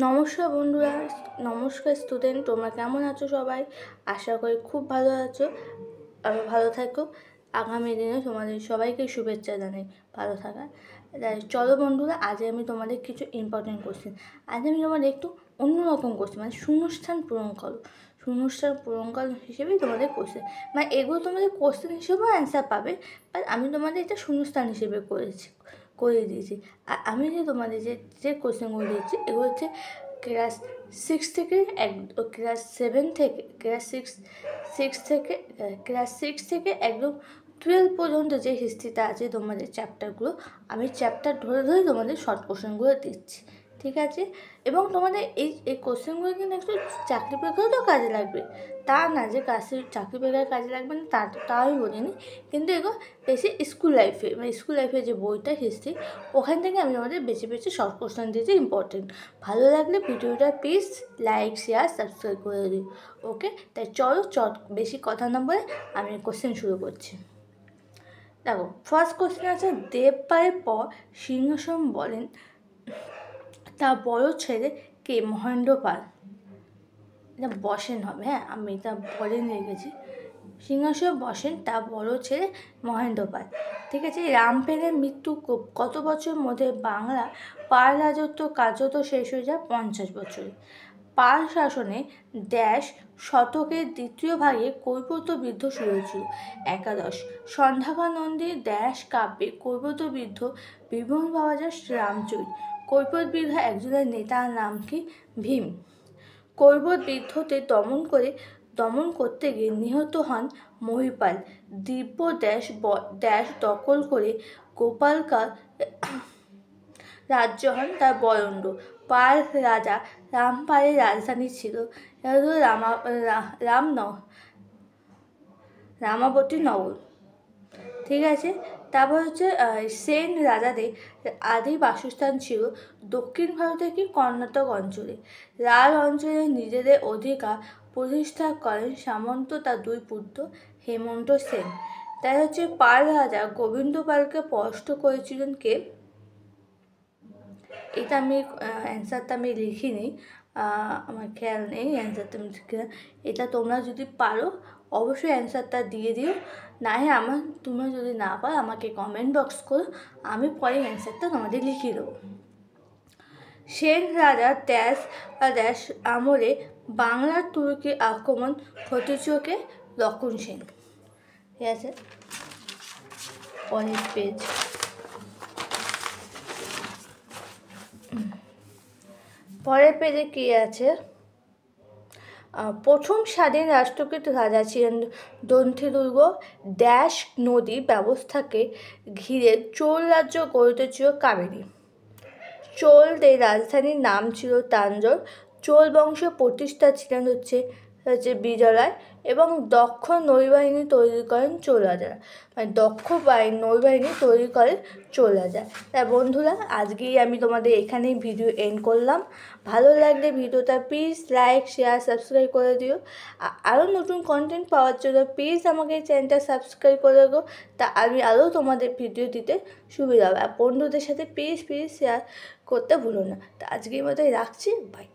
নমস্কার বন্ধুরা, নমস্কার স্টুডেন্ট। তোমরা কেমন আছো সবাই? আশা করি খুব ভালো আছো। আরও ভালো থাকো। আগামী দিনে তোমাদের সবাইকে শুভেচ্ছা জানাই ভালো থাকা। চলো বন্ধুরা, আজ আমি তোমাদের কিছু ইম্পর্টেন্ট কোশ্চেন, আজ আমি তোমাদের একটু অন্যরকম কোশ্চেন, মানে শূন্যস্থান পূরণ করো। শূন্যস্থান পূরণকাল হিসেবেই তোমাদের কোশ্চেন, মানে এগুলো তোমাদের কোশ্চেন হিসেবেও অ্যান্সার পাবে, বাট আমি তোমাদের এটা শূন্যস্থান হিসেবে করে দিয়েছি। আর আমি যে তোমাদের যে কোশ্চেনগুলো দিয়েছি এগুলো হচ্ছে ক্লাস 6 থেকে ক্লাস 7 থেকে ক্লাস 6 থেকে একদম 12 পর্যন্ত যে হিস্ট্রিটা আছে তোমাদের চ্যাপ্টারগুলো, আমি চ্যাপ্টার ধরে ধরে তোমাদের শর্ট কোশ্চেনগুলো দিচ্ছি, ঠিক আছে? এবং তোমাদের এই কোশ্চেনগুলো কিন্তু একটু চাকরি পরীক্ষাতেও কাজে লাগবে, তা না যে চাকরি পরীক্ষায় কাজে লাগবে না, তা আমি বলিনি। কিন্তু এগুলো বেশি স্কুল লাইফে যে বইটা হিস্ট্রি, ওখান থেকে আমি তোমাদের বেছে বেছে শর্ট কোশ্চেন দিয়েছি ইম্পর্টেন্ট। ভালো লাগলে ভিডিওটা প্লিজ লাইক, শেয়ার, সাবস্ক্রাইব করে দিই। ওকে, তাই চলো বেশি কথা না বলে আমি কোশ্চেন শুরু করছি। দেখো, ফার্স্ট কোশ্চেন আছে, দেবপালের পর সিংহাসন বলেন তার বড় ছেলে কে? মহেন্দ্র পাল। এটা বসেন হবে, হ্যাঁ, আমি এটা বলেন রেখেছি। সিংহাসনে বসেন তার বড় ছেলে মহেন্দ্র পাল, ঠিক আছে? রামপেনের মৃত্যু কত বছরের মধ্যে বাংলা পাল রাজত্ব কার্যত শেষ হয়ে যায়? 50 বছরে। পাল শাসনে শতকের দ্বিতীয় ভাগে কৈবর্ত বৃদ্ধ শুরু হয়েছিল। 11 সন্ধ্যাকানন্দী কাব্যে কৈবর্ত বৃদ্ধ বিবরণ পাওয়া যায় রামচরিত। কৈবর্ত বৃদ্ধ একজনের নেতার নাম কি? ভীম। কৈবর্ত বৃদ্ধতে দমন করতে গিয়ে নিহত হন মহিপাল। দিব্য দখল করে গোপালকার রাজ্য হন তার বরেণ্য। পাল রাজা রামপালের রাজধানী ছিল রামাবতী নগর, ঠিক আছে? তারপর হচ্ছে সেন রাজাদের আদি বাসস্থান ছিল দক্ষিণ ভারতের কি কর্ণাটক অঞ্চলে। লাল অঞ্চলে নিজেদের অধিকার প্রতিষ্ঠা করেন সামন্ত তার দুই পুত্র হেমন্ত সেন। তাই হচ্ছে পাল রাজা গোবিন্দ পালকে পরাস্ত করেছিলেন কে? এটা আমি অ্যান্সারটা আমি লিখিনি, আমার খেয়াল নেই অ্যান্সারটা আমি এটা তোমরা যদি পারো অবশ্যই অ্যান্সারটা দিয়ে দিও, না হ্যাঁ তোমরা যদি না পারো আমাকে কমেন্ট বক্স করো, আমি পরে অ্যান্সারটা তোমাদের লিখিয়ে দেবো। সেন রাজা আমলে বাংলার তুর্কি আক্রমণ ঘটেছিল কে? লক্ষণ সেন, ঠিক আছে? পরের পেজ। পরের পেজে কী আছে? প্রথম স্বাধীন রাষ্ট্রকৃত রাজা ছিলেন দন্থিদুর্গ। নদী ব্যবস্থাকে ঘিরে চোল রাজ্য গড়ে উঠেছিল কাবেরী। চোলদের রাজধানীর নাম ছিল তাঞ্জোর। চোল বংশের প্রতিষ্ঠা ছিলেন হচ্ছে বিজয় এবং দক্ষ নৌবাহিনী তৈরি করেন চোল রাজারা, মানে দক্ষ নৌবাহিনী তৈরি করেন চোল রাজা। তাই বন্ধুরা, আজকেই আমি তোমাদের এখানেই ভিডিও এন্ড করলাম। ভালো লাগলে ভিডিওটা প্লিজ লাইক, শেয়ার, সাবস্ক্রাইব করে দিও। আরও নতুন কন্টেন্ট পাওয়ার জন্য প্লিজ আমাকে এই চ্যানেলটা সাবস্ক্রাইব করে দেবো, তা আমি আরও তোমাদের ভিডিও দিতে সুবিধা হবে। আর বন্ধুদের সাথে প্লিজ শেয়ার করতে ভুলো না। তা আজকের মতোই রাখছি, বাই।